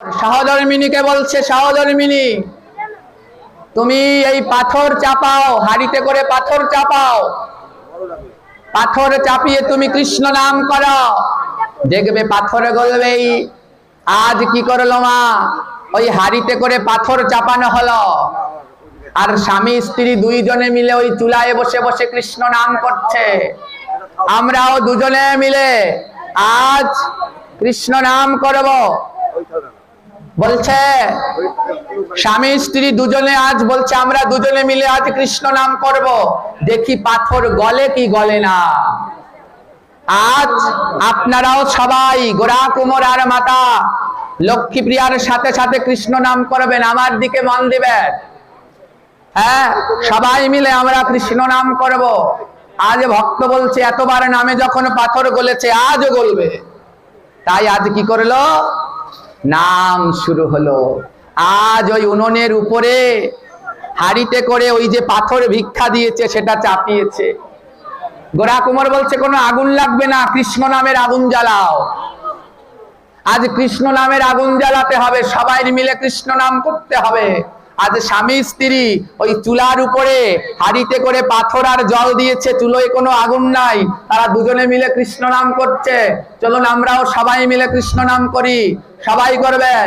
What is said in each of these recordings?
সহধর্মিণীকে বলছে, সহধর্মিণী তুমি এই পাথর চাপাও, হাড়িতে করে পাথর চাপাও, পাথর চাপিয়ে তুমি কৃষ্ণ নাম করো, দেখবে পাথর গলবেই। আজ কি করলো মা, ওই হাড়িতে করে পাথর চাপানো হলো, আর স্বামী স্ত্রী দুইজনে মিলে ওই চুলায় বসে বসে কৃষ্ণ নাম করছে। আমরাও দুজনে মিলে আজ কৃষ্ণ নাম করব বলছে, স্বামী স্ত্রী দুজনে আজ বলছে আমরা দুজনে মিলে আজ কৃষ্ণ নাম করব, দেখি পাথর গলে কি গলে না। আজ আপনারাও সবাই গোরা কুমোর আর মাতা লক্ষ্মীপ্রিয়ার সাথে সাথে কৃষ্ণ নাম করবেন, আমার দিকে মন দিবেন। হ্যাঁ, সবাই মিলে আমরা কৃষ্ণ নাম করব। আজ ভক্ত বলছে এতবার নামে যখন পাথর গলেছে আজও গলবে, তাই আজ কি করলো, নাম শুরু হলো। আজ ওই উনুনের উপরে হাড়িতে করে ওই যে পাথর ভিক্ষা দিয়েছে সেটা চাপিয়েছে। গোরা কুমার বলছে কোনো আগুন লাগবে না, কৃষ্ণ নামের আগুন জ্বালাও। আজ কৃষ্ণ নামের আগুন জ্বালাতে হবে, সবাই মিলে কৃষ্ণ নাম করতে হবে। আজ স্বামী স্ত্রী ওই চুলার উপরে হাড়িতে করে পাথর আর জল দিয়েছে, চুলোয় কোনো আগুন নাই, তারা দুজনে মিলে কৃষ্ণ নাম করছে। চলুন আমরাও সবাই মিলে কৃষ্ণ নাম করি। সবাই করবেন,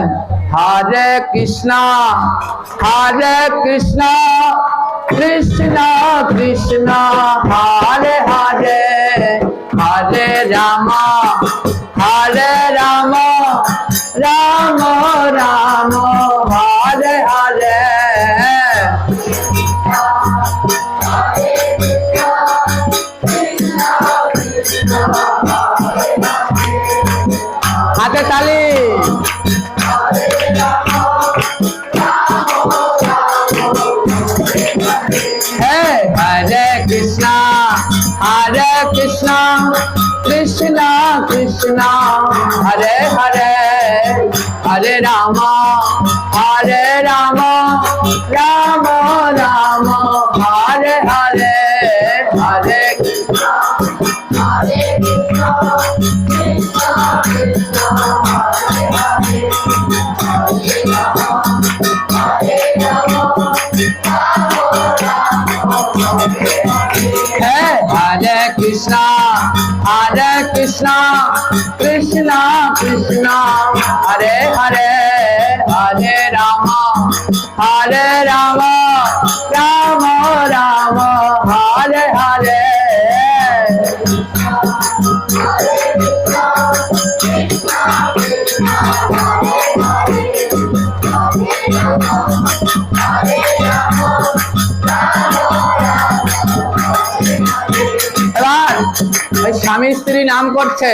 হরে কৃষ্ণ হরে কৃষ্ণ কৃষ্ণ কৃষ্ণ হরে হরে, হরে রাম হরে রাম রাম রাম হরে হরে। হাতে তালি। হ্যাঁ, হরে কৃষ্ণ কৃষ্ণ কৃষ্ণ হরে হরে, হরে রাম রাম রাম হরে হরে, হরে কৃষ্ণ হরে কৃষ্ণ কৃষ্ণ কৃষ্ণ হরে হরে, হরে রাম হরে রাম হরে কৃষ্ণ কৃষ্ণ কৃষ্ণ হরে হরে, হরে রাম রাম রাম হরে হরে। এবার ওই স্বামী স্ত্রী নাম করছে,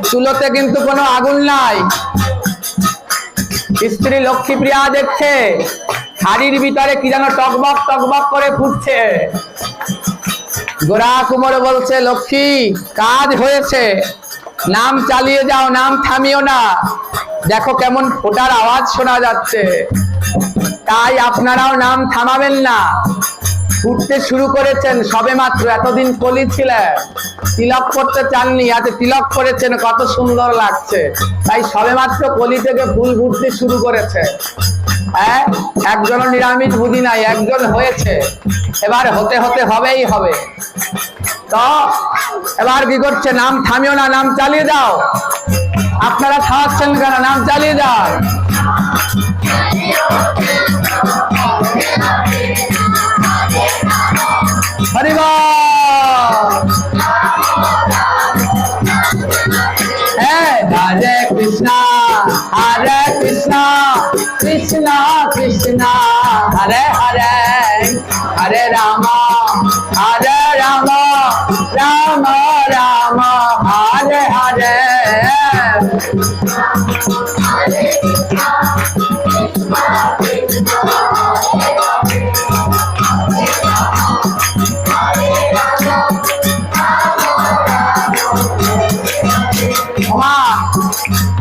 চুলোতে কিন্তু কোনো আগুন নাই। স্ত্রী লক্ষ্মীপ্রিয়া দেখছে হাড়ির ভিতরে কি যেন টকবক টকবক করে ফুটছে। গোরা কুমার বলছে, লক্ষ্মী কাজ হয়েছে, নাম চালিয়ে যাও, নাম থামিও না, দেখো কেমন ফোটার আওয়াজ শোনা যাচ্ছে। তাই আপনারাও নাম থামাবেন না, উঠতে শুরু করেছেন সবে মাত্র। এতদিন কলি ছিলেন, তিলক করতে চাননি, আজ তিলক করেছেন, কত সুন্দর লাগছে। তাই সবে মাত্র কলি থেকে ফুল ফুটতে শুরু করেছে। হ্যাঁ, একজনও নিরামিষ বুঝি নাই, একজন হয়েছে, এবার হতে হতে হবেই হবে। তো এবার কি করছে, নাম থামিও না, নাম চালিয়ে দাও। আপনারা খাওয়াচ্ছেন কেন, নাম চালিয়ে দাও। হরি বল। হরে কৃষ্ণ কৃষ্ণ কৃষ্ণ হরে হরে, হরে রাম রাম রাম হরে হরে।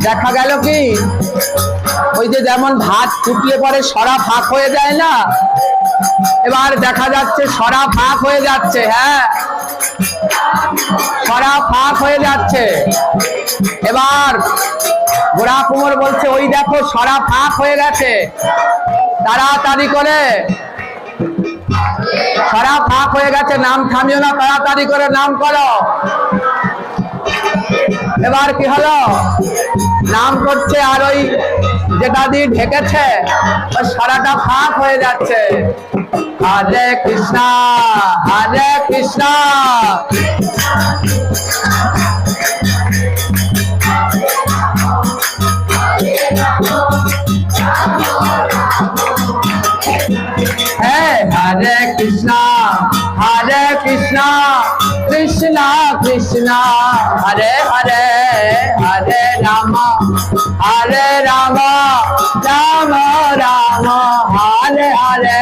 দেখা গেল কি, ওই যে যেমন ভাত ফুটলে পরে সরা ফাঁক হয়ে যায় না, এবার দেখা যাচ্ছে সরা ফাঁক হয়ে যাচ্ছে। হ্যাঁ, সরা ফাঁক হয়ে যাচ্ছে। এবার গোড়া কুমোর বলছে ওই দেখো সরা ফাঁক হয়ে গেছে, তাড়াতাড়ি করে সরা ফাঁক হয়ে গেছে, নাম থামিও না, তাড়াতাড়ি করে নাম করো। এবার কি হলো, নাম করছে আর ওই যেটা দিয়ে ঢেকেছে ওই সরাটা ফাঁক হয়ে যাচ্ছে। হরে কৃষ্ণ হরে কৃষ্ণ। हरे कृष्णा कृष्णा कृष्णा हरे हरे, हरे राम राम राम हरे हरे।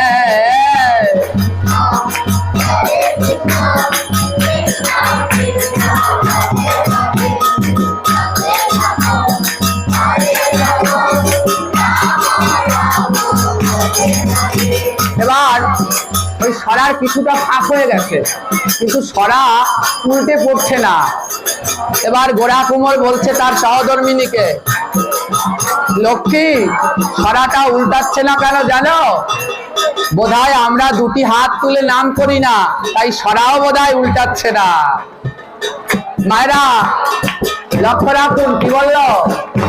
এবার ওই সরার কিছুটা ফাঁক হয়ে গেছে, কিন্তু সরা উল্টে পড়ছে না। এবার গোড়া কুমোর বলছে তার সহধর্মিনীকে, লক্ষ্মী সরাটা উল্টাচ্ছে না কেন জানো? বোধহয় আমরা দুটি হাত তুলে নাম করি না, তাই সরাও বোধহয় উল্টাচ্ছে না। মায়েরা লক্ষ্য রাখুন, কি বললো?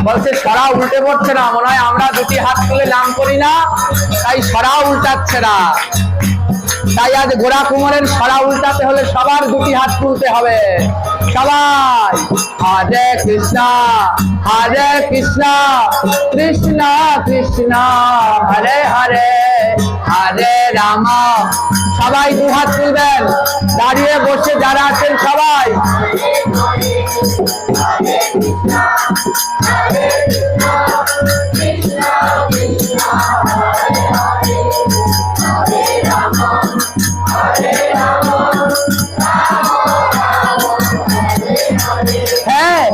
বলছে সরা উল্টে পড়ছে না, মনে হয় আমরা দুটি হাত তুলে নাম করি না, তাই সরাও উল্টাচ্ছে না। তাই আজ গোড়া কুমোরের সরা উল্টাতে হলে সবার দুটি হাত তুলতে হবে। সবাই হরে কৃষ্ণ কৃষ্ণ কৃষ্ণ হরে হরে, হরে রাম। সবাই দু হাত তুলবেন, দাঁড়িয়ে বসে যারা আছেন সবাই।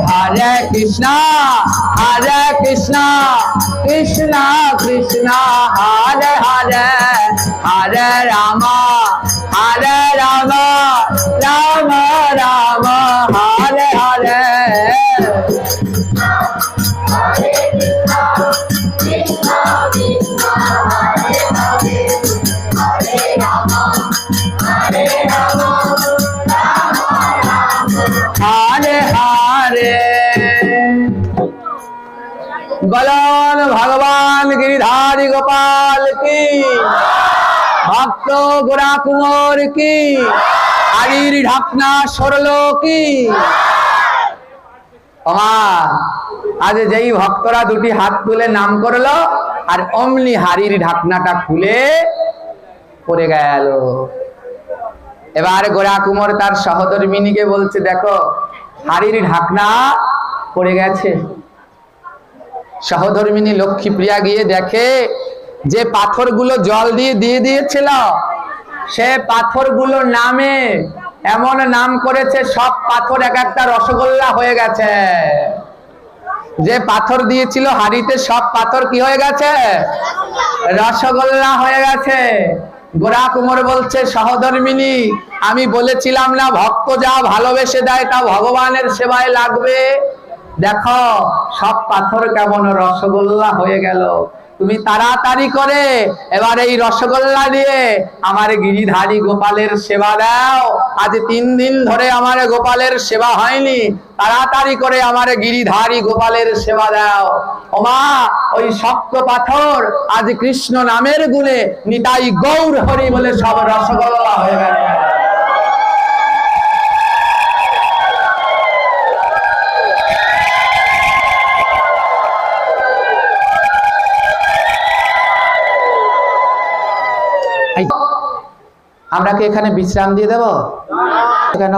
हरे कृष्णा कृष्णा कृष्णा हरे हरे, हरे राम राम राम हरे हरे। हरे हरे। বলন ভগবান গিরিধারী গোপাল কি, ভক্ত গোড়া কুমোর কি, হাড়ির ঢাকনা সরলো কি। আজ যেই ভক্তরা দুটি হাত তুলে নাম করলো, আর অমনি হাড়ির ঢাকনাটা খুলে পড়ে গেল। এবার গোড়া কুমোর তার সহধর্মিনীকে বলছে, দেখো হাড়ির ঢাকনা পড়ে গেছে। সহধর্মিনী লক্ষ্মীপ্রিয়া গিয়ে দেখে যে পাথরগুলো জল দিয়ে দিয়েছিল, সে পাথরগুলোর নামে এমন নাম করেছে, সব পাথর এক একটা রসগোল্লা হয়ে গেছে। যে পাথর দিয়েছিল হাড়িতে, সব পাথর কি হয়ে গেছে? রসগোল্লা হয়ে গেছে। গোড়া কুমোর বলছে, সহধর্মিনী আমি বলেছিলাম না ভক্ত যা ভালোবেসে দেয় তা ভগবানের সেবায় লাগবে? দেখো সব পাথর কেমন রসগোল্লা হয়ে গেল। তুমি তাড়াতাড়ি করে এবার এই রসগোল্লা দিয়ে আমার গিরিধারী গোপালের সেবা দাও। আজ 3 দিন ধরে আমার গোপালের সেবা হয়নি, তাড়াতাড়ি করে আমার গিরিধারী গোপালের সেবা দাও। ওমা ওই শক্ত পাথর আজ কৃষ্ণ নামের গুণে নিতাই গৌর হরি বলে সব রসগোল্লা হয়ে গেছে। আমরা কি এখানে বিশ্রাম দিয়ে দেব? কেন?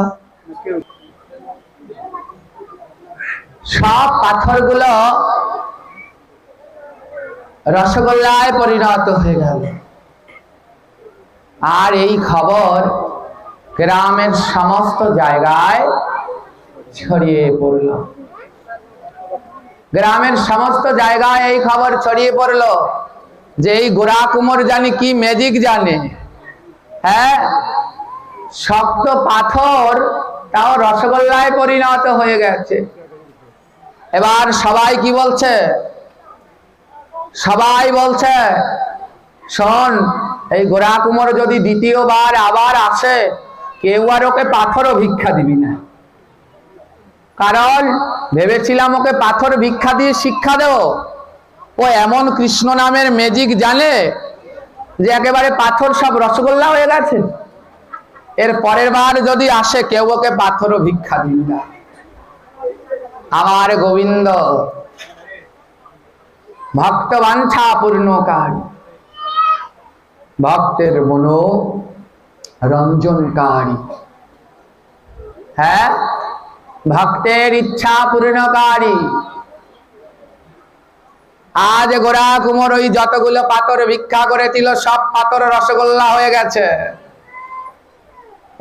সব পাথরগুলো রসগোল্লায় পরিণত হয়ে গেল। আর এই খবর গ্রামের সমস্ত জায়গায় ছড়িয়ে পড়ল। গ্রামের সমস্ত জায়গায় এই খবর ছড়িয়ে পড়ল যে এই গোরা কুমোর জানি কি ম্যাজিক জানে, হ্যাঁ, শক্ত পাথর তাও রসগোল্লায় পরিণত হয়ে গেছে। এবার সবাই কি বলছে? সবাই বলছে, শোন, এই গোরা কুমোর যদি দ্বিতীয়বার আবার আসে, কেউ আর ওকে পাথরও ভিক্ষা দিবি না। কারণ ভেবেছিলাম ওকে পাথর ভিক্ষা দিয়ে শিক্ষা দেব, ও এমন কৃষ্ণ নামের ম্যাজিক জানে যে একেবারে পাথর সব রসগোল্লা হয়ে গেছে। এর পরের বার যদি আসে, কেউ ওকে পাথরও ভিক্ষা দিবি না। আমার গোবিন্দ ভক্ত বাঞ্ছা পূর্ণকারী, ভক্তের মন রঞ্জনকারী, হ্যাঁ, ভক্তের ইচ্ছা পূর্ণকারী। আজ গোরা কুমোর ওই যতগুলো পাথর ভিক্ষা করেছিল, সব পাথর রসগোল্লা হয়ে গেছে।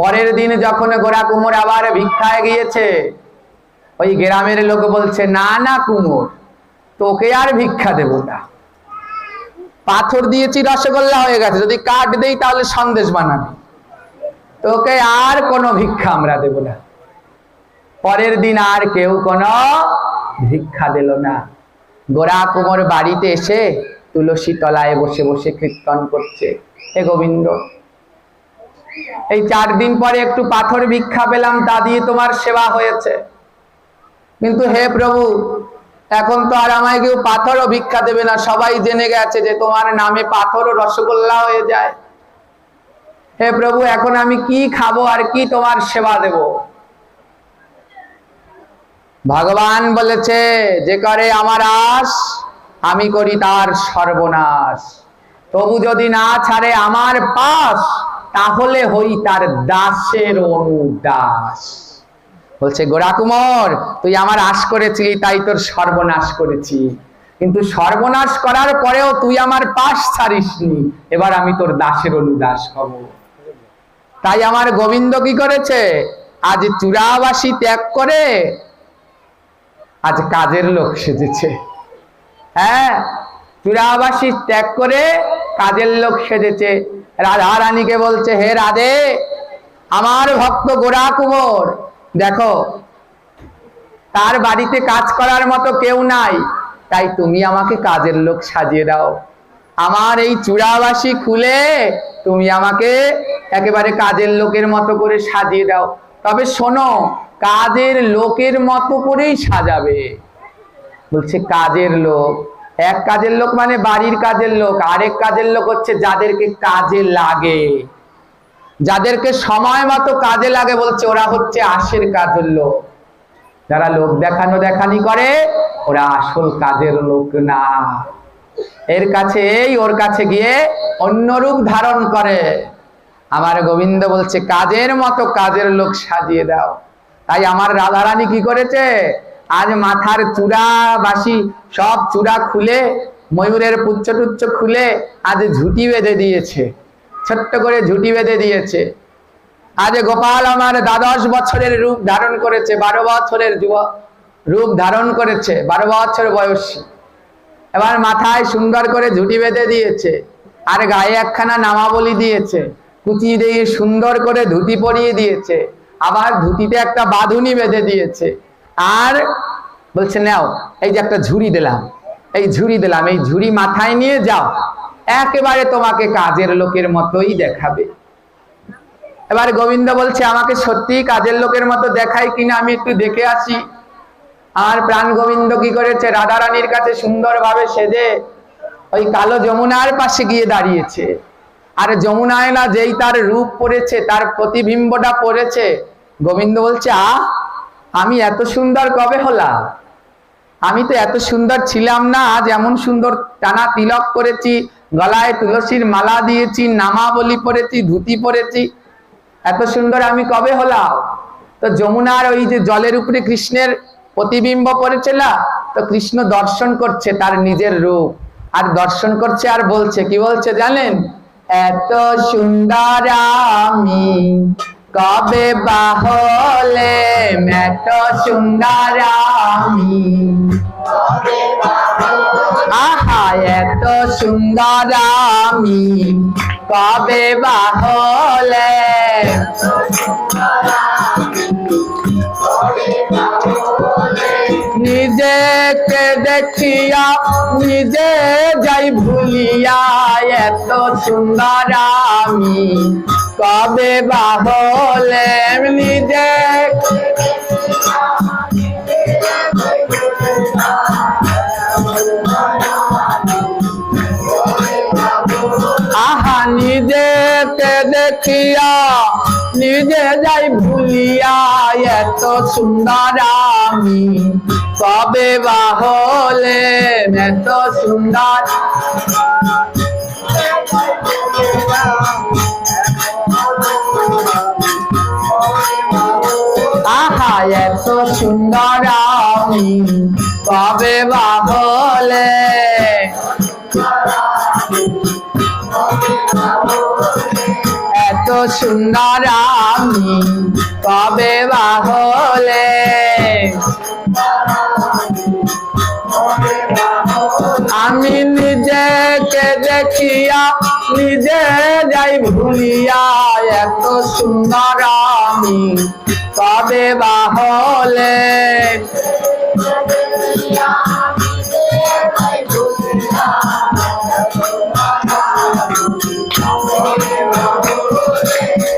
পরের দিন যখন গোরা কুমোর আবার ভিক্ষায় গিয়েছে, ওই গ্রামের লোক বলছে, না না কুমোর, তোকে আর ভিক্ষা দেব না, পাথর দিয়েছি রসগোল্লা হয়ে গেছে, যদি কাঠ দেই তাহলে সন্দেশ বানাবি, তোকে আর কোনো ভিক্ষা আমরা দেব না। পরের দিন আর কেউ কোনো ভিক্ষা দিল না। গোরা কুমোর বাড়িতে এসে তুলসী তলায় বসে বসে কীর্তন করছে, হে গোবিন্দ, এই 4 দিন পরে একটু পাথর ভিক্ষা পেলাম, তা দিয়ে তোমার সেবা হয়েছে, কিন্তু হে প্রভু, এখন তো আর আমায় কেউ পাথরও ভিক্ষা দেবে না, সবাই জেনে গেছে যে তোমার নামে পাথর ও রসগোল্লা হয়ে যায়। হে প্রভু, এখন আমি কি খাবো আর কি তোমার সেবা দেব? ভগবান বলেছে, যে করে আমার আশ, আমি করি তার সর্বনাশ। তবু যদি না ছাড়ে আমার পাশ, তাহলে হই তার দাসের অনুদাস। বলছে, গোরা কুমোর, তুই আমার আশ করেছিলি, তাই তোর সর্বনাশ করেছি, কিন্তু সর্বনাশ করার পরেও তুই আমার পাশ ছাড়িসনি, এবার আমি তোর দাসের অনুদাস হব। তাই আমার গোবিন্দ কি করেছে? আজ চূড়াবাসী ত্যাগ করে আজ কাজের লোক সেজেছে। হ্যাঁ, চূড়াবাসী ত্যাগ করে কাজের লোক সেজেছে। রাধা রানীকে বলছে, হে রাধে, আমার ভক্ত গোরা কুমোর, দেখো তার বাড়িতে কাজ করার মতো কেউ নাই, তাই তুমি আমাকে কাজের লোক সাজিয়ে দাও। আমার এই চূড়াবাসী খুলে তুমি আমাকে একেবারে কাজের লোকের মতো করে সাজিয়ে দাও। তবে শোনো, কাজের লোকের মতো করেই সাজাবে। বলছে, কাজের লোক? এক কাজের লোক মানে বাড়ির কাজের লোক, আরেক কাজের লোক হচ্ছে যাদেরকে কাজে লাগে, যাদেরকে সময় মতো কাজে লাগে, বলছে ওরা হচ্ছে আশের কাজের লোক। যারা লোক দেখানো দেখানি করে, ওরা আসল কাজের লোক না। এর কাছে ওর কাছে গিয়ে অন্য রূপ ধারণ করে। আমার গোবিন্দ বলছে, কাজের মতো কাজের লোক সাজিয়ে দাও। তাই আমার রাধারানী কি করেছে? আজ মাথার চূড়া বাসি সব চূড়া খুলে, ময়ূরের পুচ্ছ টুচ্ছ খুলে আজ ঝুটি বেঁধে দিয়েছে, ছোট্ট করে ঝুটি বেঁধে দিয়েছে। আজ গোপাল আমার 12 বছরের রূপ ধারণ করেছে, 12 বছরের যুবক রূপ ধারণ করেছে, 12 বছর বয়সী। এবার মাথায় সুন্দর করে ঝুটি বেঁধে দিয়েছে, আর গায়ে একখানা নামাবলী দিয়েছে, কুচি দিয়ে সুন্দর করে ধুতি পরিয়ে দিয়েছে, আবার ধুতিতে একটা বাঁধুনি বেঁধে দিয়েছে। আর বলছে, নাও, এই যে একটা ঝুড়ি দিলাম, এই ঝুড়ি দিলাম, এই ঝুড়ি মাথায় নিয়ে যাও, একেবারে তোমাকে কাজের লোকের মতোই দেখাবে। এবার গোবিন্দ বলছে, আমাকে সত্যি কাজের লোকের মতো দেখায় কিনা আমি একটু দেখে আসি। আর প্রাণ গোবিন্দ কি করেছে? রাধা রানীর কাছে সুন্দরভাবে সেজে ওই কালো যমুনার পাশে গিয়ে দাঁড়িয়েছে। আর যমুনায় না যেই তার রূপ পড়েছে, তার প্রতিবিম্বটা পড়েছে, গোবিন্দ বলছে, আমি এত সুন্দর কবে হলাম? আমি তো এত সুন্দর ছিলাম না, আজ এমন সুন্দর টানা তিলক করেছি, গলায় তুলসীর মালা দিয়েছি, নামাবলী পড়েছি, ধুতি পরেছি, এত সুন্দর আমি কবে হলাম? তো যমুনার ওই যে জলের উপরে কৃষ্ণের প্রতিবিম্ব পড়েছে না, তো কৃষ্ণ দর্শন করছে তার নিজের রূপ, আর দর্শন করছে আর বলছে, কি বলছে জানেন? এত সুন্দর আমি কবে বাহলে, এত সুন্দর আমি, আহা এত সুন্দর আমি কবে বা হলে। নিজেকে দেখিয়া নিজে যাই ভুলিয়া, এত সুন্দর আমি কবে বা হলে। নিজে আহা নিজেকে দেখিয়া নিজে যাই ভুলিয়া, এত সুন্দর আমি কবে বা হলে। এত সুন্দর আহা এত সুন্দর আমি কবে বা হলে। এত সুন্দর আমি কবে বা হলে। আমি নিজেকে দেখিয়া নিজে যাই ভুলিয়া, এত সুন্দর আমি কবে বা হলে।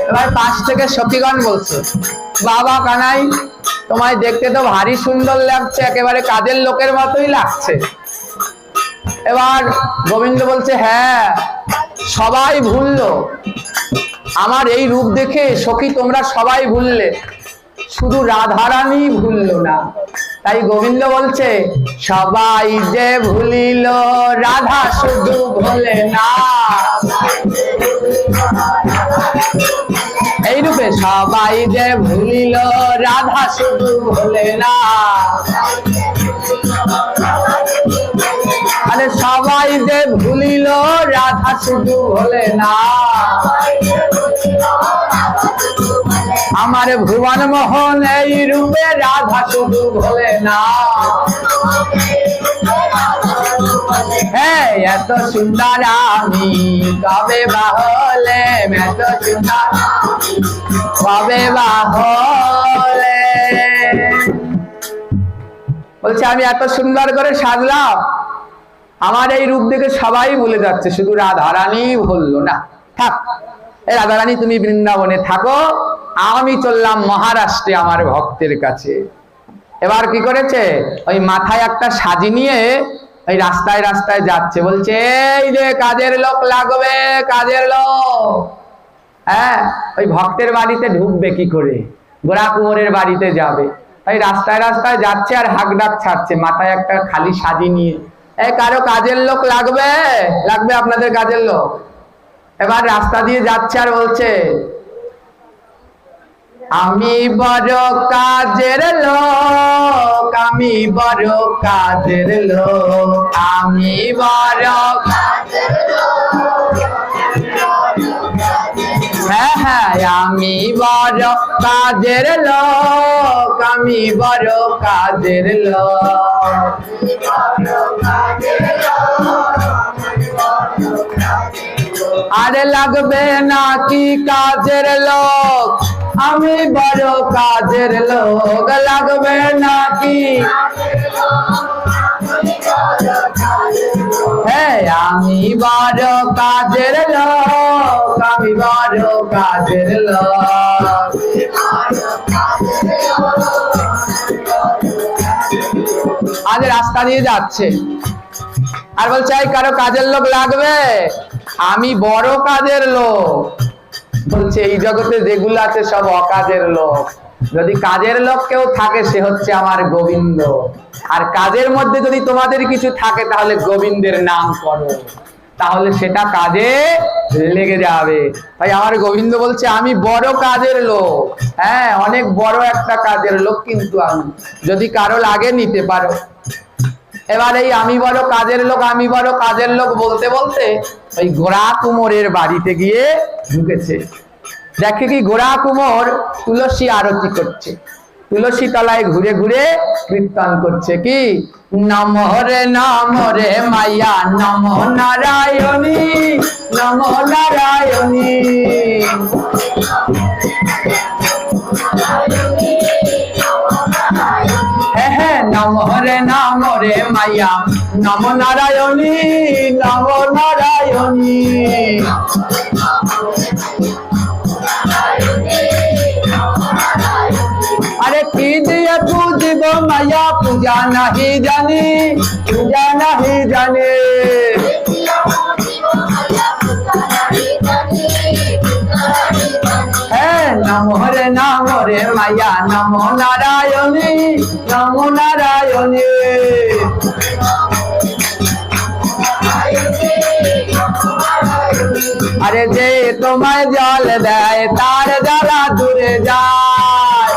এবার পাশ থেকে সখীগণ বলছে, বাবা কানাই তোমায় দেখতে তো ভারী সুন্দর লাগছে, একেবারে কাজের লোকের মতোই লাগছে। এবার গোবিন্দ বলছে, হ্যাঁ সবাই ভুললো আমার এই রূপ দেখে, সখী তোমরা সবাই ভুললে, শুধু রাধারানী ভুললো না। তাই গোবিন্দ বলছে, সবাই যে ভুলিল রাধা শুধু ভোলে না। এই রূপে সবাই যে ভুলিল রাধা শুধু ভোলে না। আরে সবাই যে ভুলিল রাধা শুধু ভোলে না। আমার ভুবন মোহন এই রূপে রাধা শুধু ভোলে না। হ্যাঁ এত সুন্দর আমি কবে বা হলে। এত সুন্দর কবে বা হলে। বলছে আমি এত সুন্দর করে সাজলাম, আমার এই রূপ দেখে সবাই ভুলে যাচ্ছে, শুধু রাধারানী ভুললো না। থাক এই রাধারানী তুমি বৃন্দাবনে থাকো, আমি চললাম মহারাষ্ট্রে আমার ভক্তের কাছে। এবার কি করেছে, ওই মাথায় একটা সাজি নিয়ে ওই রাস্তায় রাস্তায় যাচ্ছে, বলছে এই যে কাজের লোক লাগবে, কাজের লোক। হ্যাঁ ওই ভক্তের বাড়িতে ঢুকবে কি করে, গোরা কুমোরের বাড়িতে যাবে, ওই রাস্তায় রাস্তায় যাচ্ছে আর হাঁক ডাক ছাড়ছে, মাথায় একটা খালি সাজি নিয়ে, এই কারো কাজের লোক লাগবে, লাগবে আপনাদের কাজের লোক। এবার রাস্তা দিয়ে যাচ্ছে আর বলছে, আমি বড় কাজের লোক, আমি বড় কাজের লোক, আমি বড় কাজের লোক। হ্যাঁ হ্যাঁ আমি বড় কাজের লোক, আমি বড় কাজের লোক। আরে লাগবে নাকি কাজের লোক, আমি বড় কাজের লোক, লাগবে নাকি। হ্যাঁ আমি বড় কাজের লোক, আমি বড় কাজের লোক। আজ রাস্তা দিয়ে যাচ্ছে আর বলছে এই কারো কাজের লোক লাগবে, আমি বড় কাজের লোক। বলছে এই জগতে যেগুলো আছে সব অকাজের লোক, যদি কাজের লোক কেউ থাকে সে হচ্ছে আমার গোবিন্দ। আর কাজের মধ্যে যদি তোমাদের কিছু থাকে তাহলে গোবিন্দের নাম করো, তাহলে সেটা কাজে লেগে যাবে। ভাই আমার গোবিন্দ বলছে আমি বড় কাজের লোক, হ্যাঁ অনেক বড় একটা কাজের লোক, কিন্তু আমি যদি কারো লাগে নিতে পারো। এবার এই আমি বড় কাজের লোক, আমি বড় কাজের লোক বলতে বলতে ওই গোরা কুমোরের বাড়িতে গিয়ে ঢুকেছে। দেখে কি গোরা কুমোর তুলসী আরতি করছে। তুলসী তলায় ঘুরে ঘুরে কীর্তন করছে কি, নম রে মাইয়া নম নারায়ণী, নম নারায়ণী। হ্যাঁ নম রে মাইয়া নম নারায়ণী, নম নারায়ণী। अरे की दिया पूजिब मैया पूजा नहीं जानी, पूजा नहीं जाने। नमो रे मैया नमो नारायणी, नमो नारायणी। अरे जे तुम्हें जल दे तार जला दूरे जाए,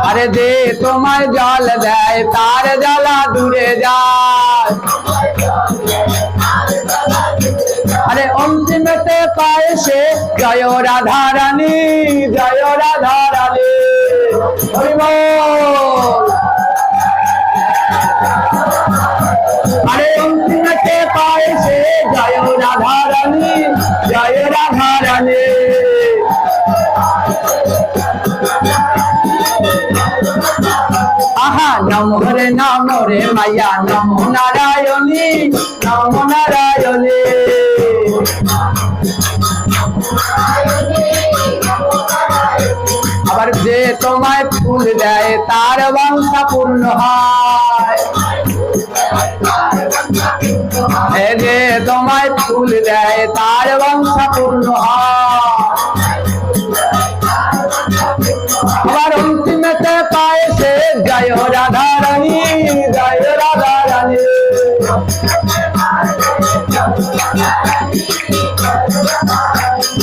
अरे जे तुम्हें जल दे तार जला दूरे जाए। अरे अंतिम ते पाए से जय राधा रानी, जय राधा रानी। हरि बोल। अरे अंतिम ते पाए से जय राधा रानी, जय राधा रानी। आहा नमो रे मैया नमो नारायणी, नमो नारायणी। আবার যে তোমায় ফুল দেয় তার বংশ পূর্ণ হয়, যে তোমায় ফুল দেয় তার বংশ পূর্ণ হয়। আবার অন্তিমেতে পায় সে জয় রাধা রানী, জয় রাধা রানী।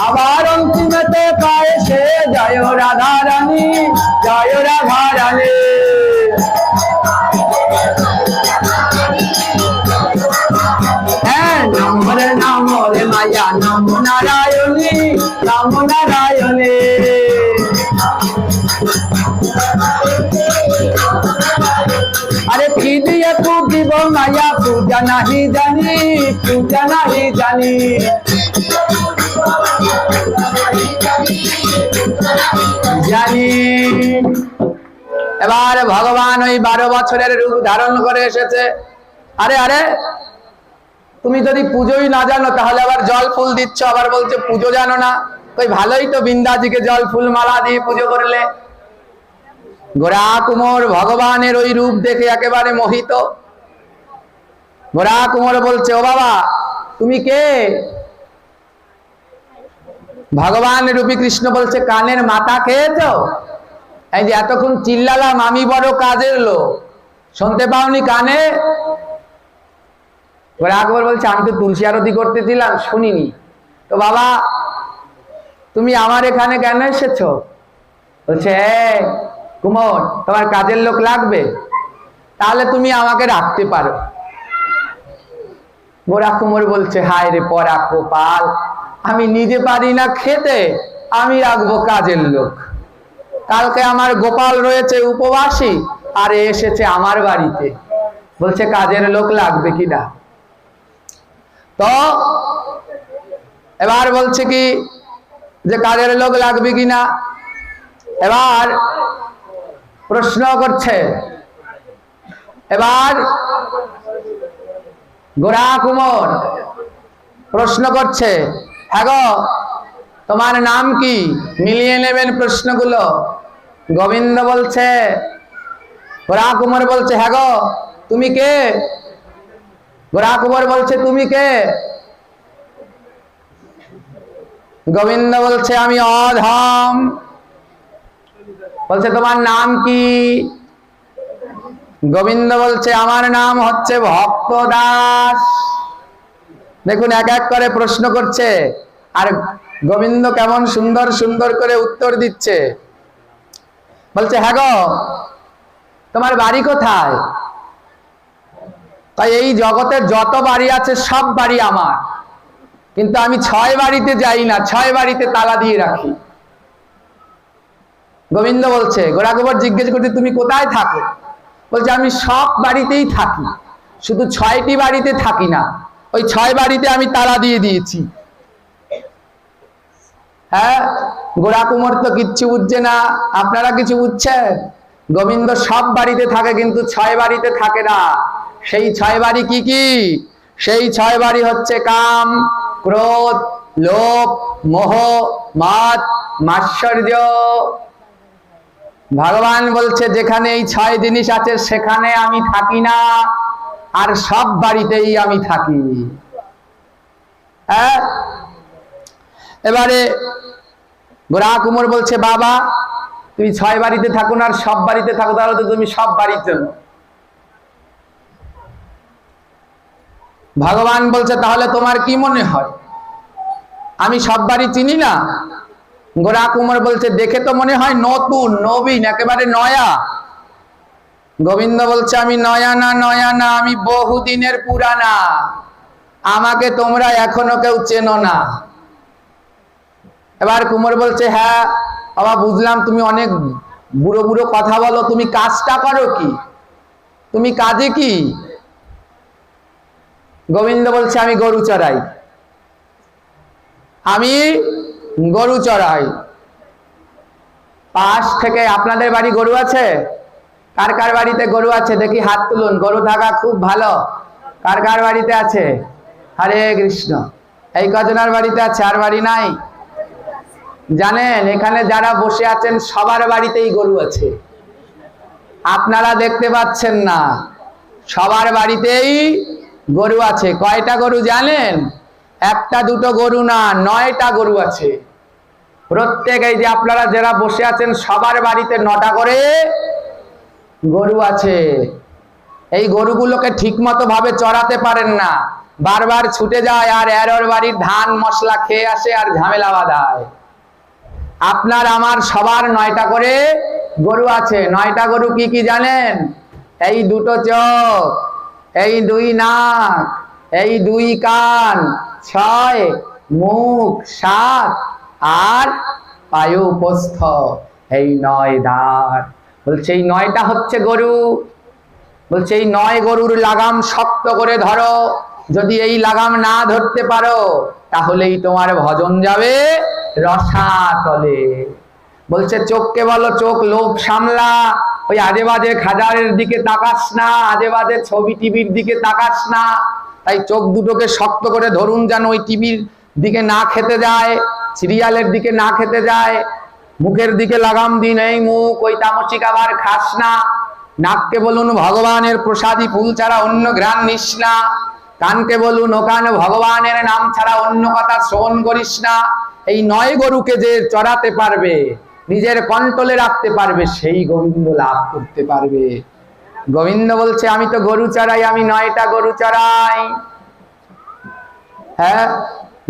আবার অন্তিমেতে পায় সে জয় রাধা রানী, জয় রাধা রানী। হ্যাঁ নম রে মায়া নম নারায়ণী, নম নারায়ণী। अरे की दिया तू দিব মায়া पूजा नहीं जानी, पूजा नहीं जानी। জানি। এবার ভগবান ওই 12 বছরের রূপ ধারণ করে এসেছে। আরে আরে তুমি যদি পুজোই না জানো তাহলে আবার জল ফুল দিচ্ছ, আবার বলছে পুজো জানো না। ওই ভালোই তো বৃন্দাজিকে জল ফুল মালা দিয়ে পুজো করলে। গোরা কুমোর ভগবানের ওই রূপ দেখে একেবারে মোহিত। গোরা কুমোর বলছে ও বাবা তুমি কে? ভগবান রূপী কৃষ্ণ বলছে কানের মাথা খেয়েছো? এই যে এতক্ষণ চিল্লালাম আমি বড় কাজের লোক, শুনতে পাওনি কানে? গোরা আকবর বলছে আমি তো তুলসী আরতি করতেছিলাম শুনিনি। তো বাবা তুমি আমার এখানে কেন এসেছো? বলছে কুমোর তোমার কাজের লোক লাগবে, তাহলে তুমি আমাকে রাখতে পারো। গোরা কুমোর বলছে হায় রে পরা কপাল, আমি নিজে পারি না খেতে, আমি রাখবো কাজের লোক। কালকে আমার গোপাল রয়েছে উপবাসী আর এসেছে আমার বাড়িতে, বলছে কাজের লোক লাগবে কিনা। তো এবার বলছে কি যে কাজের লোক লাগবে কিনা। এবার প্রশ্ন করছে, এবার গোরা কুমোর প্রশ্ন করছে হ্যাঁ গো তোমার নাম কি? মিলিয়ে নেবেন প্রশ্নগুলো। গোবিন্দ বলছে, গোরা কুমোর বলছে হ্যাঁ গো তুমি কে? গোরা কুমোর বলছে তুমি কে? গোবিন্দ বলছে আমি অধম। বলছে তোমার নাম কি? গোবিন্দ বলছে আমার নাম হচ্ছে ভক্ত দাস। দেখুন এক এক করে প্রশ্ন করছে আর গোবিন্দ কেমন সুন্দর সুন্দর করে উত্তর দিচ্ছে। বলছে হ্যাঁ গো তোমার বাড়ি কোথায়? তাই এই জগতের যত বাড়ি আছে সব বাড়ি আমার, কিন্তু আমি 6 বাড়িতে যাই না, 6 বাড়িতে তালা দিয়ে রাখি। গোবিন্দ বলছে, গোরা কুমার জিজ্ঞেস করছে তুমি কোথায় থাকো? বলছে আমি সব বাড়িতেই থাকি, শুধু 6টি বাড়িতে থাকি না, ওই 6 বাড়িতে আমি তালা দিয়ে দিয়েছি। হ্যাঁ, গোরা কুমার তো কিচ্ছু বুঝছে না, আপনারা কিছু বুঝছেন? গোবিন্দ সব বাড়িতে থাকে কিন্তু 6 বাড়িতে থাকে না। সেই 6 বাড়ি কি কি? সেই 6 বাড়ি হচ্ছে কাম, ক্রোধ, লোভ, মোহ, মদ, মাৎসর্য। ভগবান বলছে যেখানে এই 6 জিনিস আছে সেখানে আমি থাকি না, আর সব বাড়িতেই আমি থাকি। হ্যাঁ, এবারে গোরা কুমার বলছে বাবা তুমি 6 বাড়িতে থাকো না আর সব বাড়িতে থাকো, তাহলে তো তুমি সব বাড়িতে। ভগবান বলছে তাহলে তোমার কি মনে হয় আমি সব বাড়ি চিনি না? গোরা কুমার বলছে দেখে তো মনে হয় নতুন, নবীন, একেবারে নয়া। গোবিন্দ বলছে আমি নয়া না, আমি বহুদিনের পুরানা, আমাকে তোমরা এখনো কেউ চেনো না। এবার কুমার বলছে হ্যাঁ বাবা বুঝলাম, তুমি অনেক বুড়ো বুড়ো কথা বলো, তুমি কাজটা করো কি? তুমি কাজে কি? গোবিন্দ বলছে আমি গরু চড়াই, আমি গরু চড়াই। পাশ থেকে আপনাদের বাড়ি গরু আছে? কার কার বাড়িতে গরু আছে দেখি হাত তুলুন। গরু থাকা খুব ভালো। কার কার বাড়িতে আছে? হরে কৃষ্ণ। এই কজনের বাড়িতে আছে, আর বাড়ি নাই? জানেন এখানে যারা বসে আছেন সবার বাড়িতেই গরু আছে, আপনারা দেখতে পাচ্ছেন না, সবার বাড়িতেই গরু আছে। কয়টা গরু জানেন? একটা দুটো গরু না, 9টা গরু আছে। প্রত্যেক এই যে আপনারা যারা বসে আছেন সবার বাড়িতে 9টা করে গরু আছে। এই গরুগুলোকে ঠিক মতো ভাবে চড়াতে পারেন না, বারবার ছুটে যায় আর এর বাড়ির ধান মশলা খেয়ে আসে আর ঝামেলা বাঁধায়। আপনার আমার সবার 9টা করে গরু আছে। 9টা গরু কি কি জানেন? এই 2টো চোখ, এই 2 নাক, এই 2 কান, 6 মুখ, 7 আর পায়ুপ্রস্থ, এই 9 দাঁত। বলছে এই 9টা হচ্ছে গরু। বলছে এই 9 গরুর লাগাম শক্ত করে ধরো, যদি এই লাগাম না ধরতে পারো তাহলেই তোমার ভজন যাবে রসাতলে। বলছে চোখকে বলো চোখ লোভ সামলা, ওই আজে বাজে খাজারের দিকে তাকাস না, আজে বাজে ছবি টিভির দিকে তাকাস না। তাই চোখ দুটোকে শক্ত করে ধরুন যেন ওই টিভির দিকে না খেতে যায়, সিরিয়ালের দিকে না খেতে যায়। মুখের দিকে লাগাম দিন, এই মুখ ওই তামসিক আবার খাস না। নাককে বলুন ভগবানের প্রসাদী ফুল ছাড়া অন্য ঘ্রাণ নিস না। কানকে বলুন ওখান ভগবানের নাম ছাড়া অন্য কথা শ্রবণ করিস না। এই 9 গরুকে যে চড়াতে পারবে, নিজের কন্ট্রোলে রাখতে পারবে, সেই গোবিন্দ লাভ করতে পারবে। গোবিন্দ বলছে আমি তো গরু চড়াই, আমি 9টা গরু চড়াই। হ্যাঁ,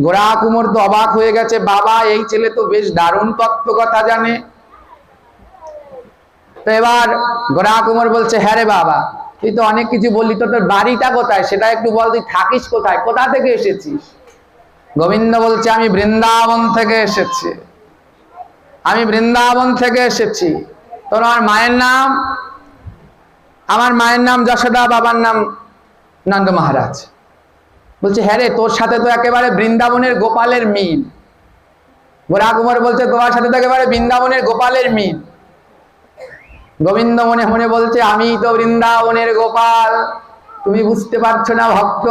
গোরা কুমার তো অবাক হয়ে গেছে, বাবা এই ছেলে তো বেশ দারুণ তত্ত্ব কথা জানে। তো এবার গোরা কুমার বলছে হ্যাঁ রে বাবা তুই তো অনেক কিছু বললি, তো তোর বাড়িটা কোথায় সেটা একটু বল, তুই থাকিস কোথায়, কোথা থেকে এসেছিস? গোবিন্দ বলছে আমি বৃন্দাবন থেকে এসেছি, আমি বৃন্দাবন থেকে এসেছি। তোর আমার মায়ের নাম? আমার মায়ের নাম যশোদা, বাবার নাম নন্দ মহারাজ। বলছে হ্যাঁ রে তোর সাথে তো একেবারে বৃন্দাবনের গোপালের মিল। গোরা কুমার বলছে তোমার সাথে তো একেবারে বৃন্দাবনের গোপালের মিল। গোবিন্দ মনে মনে বলছে আমি তো বৃন্দাবনের গোপাল, তুমি বুঝতে পারছো না ভক্ত।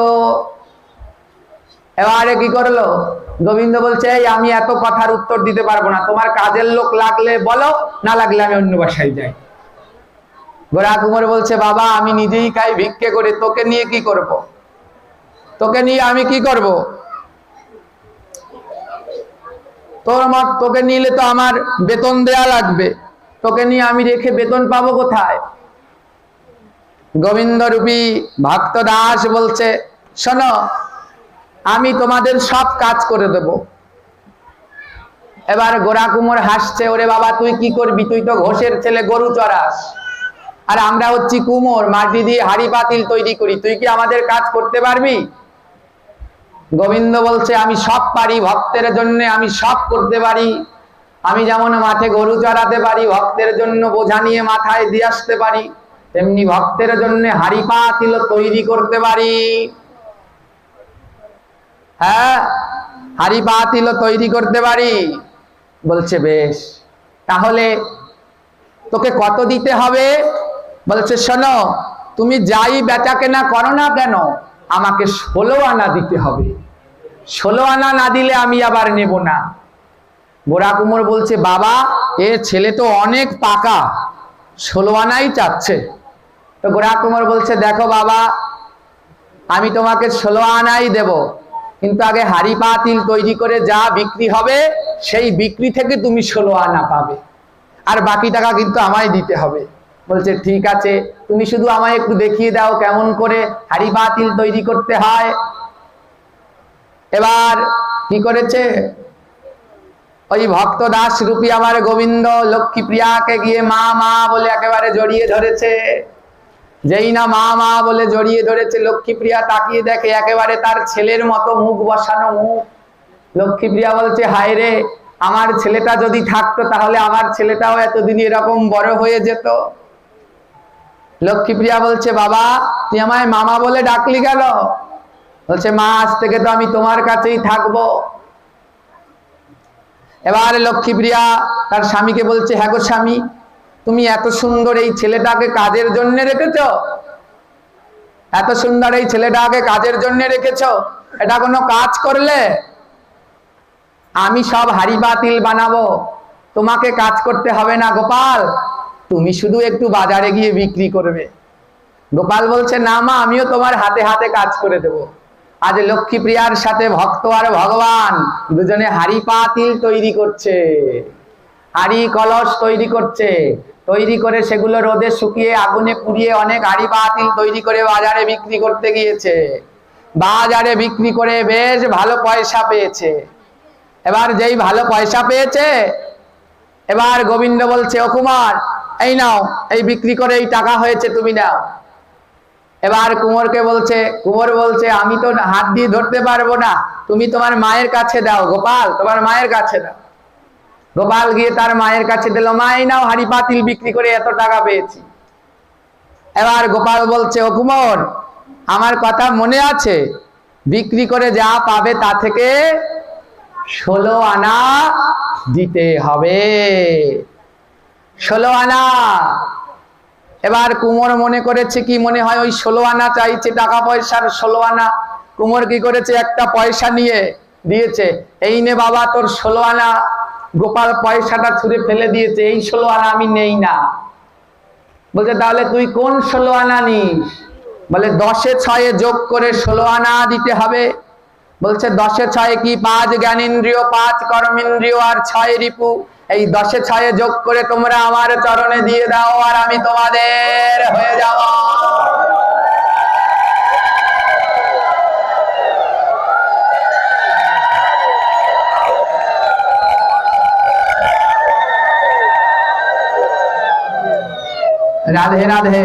এবারে কি করলো? গোবিন্দ বলছে এই আমি এত কথার উত্তর দিতে পারবো না, তোমার কাজের লোক লাগলে বলো, না লাগলে আমি অন্য বাসায় যাই। গোরা কুমার বলছে বাবা আমি নিজেই খাই ভিক্ষে করে, তোকে নিয়ে কি করব? তোকে নিয়ে আমি কি করব? তোকে নিলে তো আমার বেতন দেয়া লাগবে, তোকে নিয়ে আমি রেখে বেতন পাবো কোথায়? গোবিন্দ রূপী ভক্ত দাস বলছে শোনো আমি তোমাদের সব কাজ করে দেব। এবার গোরা কুমার হাসছে, ওরে বাবা তুই কি করবি, তুই তো ঘোষের ছেলে, গরু চড়াস, আর আমরা হচ্ছি কুমোর, মাটি দিয়ে হাড়ি পাতিল তৈরি করি, তুই কি আমাদের কাজ করতে পারবি? গোবিন্দ বলছে আমি সব পারি, ভক্তের জন্য আমি সব করতে পারি। আমি যেমন মাঠে গরু চড়াতে পারি, ভক্তের জন্য বোঝা নিয়ে মাথায় দিয়ে আসতে পারি, তেমনি ভক্তের জন্য হাড়ি পাতিল তৈরি করতে পারি। হ্যাঁ, হাড়ি পাতিল তৈরি করতে পারি। বলছে বেশ, তাহলে তোকে কত দিতে হবে? বলছে শোনো, তুমি যাই বেচা কেনা করো না কেন, আমাকে 16 আনা দিতে হবে। 16 আনা না দিলে আমি আবার নেব না। গোরা কুমোর বলছে বাবা, এ ছেলে তো অনেক পাকা, 16 আনাই চাচ্ছে। তো গোরা কুমোর বলছে দেখো বাবা, আমি তোমাকে 16 আনাই দেব, কিন্তু আগে হাড়ি পাতিল তৈরি করে যা বিক্রি হবে সেই বিক্রি থেকে তুমি 16 আনা পাবে, আর বাকি টাকা কিন্তু আমায় দিতে হবে। বলছে ঠিক আছে, তুমি শুধু আমায় একটু দেখিয়ে দাও কেমন করে হাড়ি পাতিল তৈরি করতে হয়। এবার কি করেছে, ওই ভক্ত দাস রূপী আমার গোবিন্দ লক্ষ্মী প্রিয়াকে গিয়ে মা মা বলে একেবারে জড়িয়ে ধরেছে। যেই না মা মা বলে জড়িয়ে ধরেছে, লক্ষ্মী প্রিয়া তাকিয়ে দেখে একেবারে তার ছেলের মতো মুখ বসানো মুখ। লক্ষ্মী প্রিয়া বলছে হায় রে, আমার ছেলেটা যদি থাকতো তাহলে আমার ছেলেটাও এতদিন এরকম বড় হয়ে যেত। লক্ষ্মী প্রিয়া বলছে বাবা, তুই আমায় মামা বলে ডাকলি কেন? বলছে মা, আজ থেকে তো আমি তোমার কাছেই থাকবো। এবার লক্ষ্মী প্রিয়া তার স্বামীকে বলছে হ্যাঁ গো স্বামী, তুমি এত সুন্দর এই ছেলেটাকে কাজের জন্য রেখেছ, এত সুন্দর এই ছেলেটাকে কাজের জন্য রেখেছ, এটা কোনো কাজ করলে? আমি সব হাড়ি পাতিল বানাবো, তোমাকে কাজ করতে হবে না গোপাল, তুমি শুধু একটু বাজারে গিয়ে বিক্রি করবে। গোপাল বলছে না মা, আমিও তোমার হাতে হাতে কাজ করে দেব। আজ লক্ষ্মী প্রিয়ার সাথে ভক্ত আর ভগবান দুজনে হাড়ি পাতিল তৈরি করছে, হাড়ি কলস তৈরি করছে, তৈরি করে সেগুলো রোদে শুকিয়ে আগুনে পুড়িয়ে অনেক হাড়ি পাতিল তৈরি করে বাজারে বিক্রি করতে গিয়েছে। বাজারে বিক্রি করে বেশ ভালো পয়সা পেয়েছে। এবার যেই ভালো পয়সা পেয়েছে, এবার গোবিন্দ বলছে ও কুমার, এই নাও, এই বিক্রি করে এই টাকা হয়েছে, তুমি নাও। এবার কুমোরকে বলছে, কুমোর বলছে আমি তো হাত দিয়ে ধরতে পারবো না, তুমি তোমার মায়ের কাছে দাও গোপাল, তোমার মায়ের কাছে দাও। গোপাল গিয়ে তার মায়ের কাছে দিল, মা এই নাও, হাড়ি পাতিল বিক্রি করে এত টাকা পেয়েছি। এবার গোপাল বলছে ও কুমোর, আমার কথা মনে আছে, বিক্রি করে যা পাবে তা থেকে 16 আনা দিতে হবে, 16 আনা। এবার কুমোর মনে করেছে কি, মনে হয় ওই 16 আনা চাইছে, টাকা পয়সার 16 আনা। কুমোর কি করেছে, একটা পয়সা নিয়ে দিয়েছে, এই নে বাবা তোর 16 আনা। গোপাল পয়সাটা ছুঁড়ে ফেলে দিয়েছে, এই 16 আনা আমি নেই না। বলছে তাহলে তুই কোন 16 আনা নিস? বলে 10-এ 6-এ যোগ করে 16 আনা দিতে হবে। বলছে 10-এ 6-এ কি? 5 জ্ঞানেন্দ্রিয়, 5 কর্মেন্দ্রিয় আর 6 রিপু। এই 10-এ 6-এ যোগ করে তোমরা আমার চরণে দিয়ে দাও, আর আমি তোমাদের হয়ে যাব। রাধে রাধে।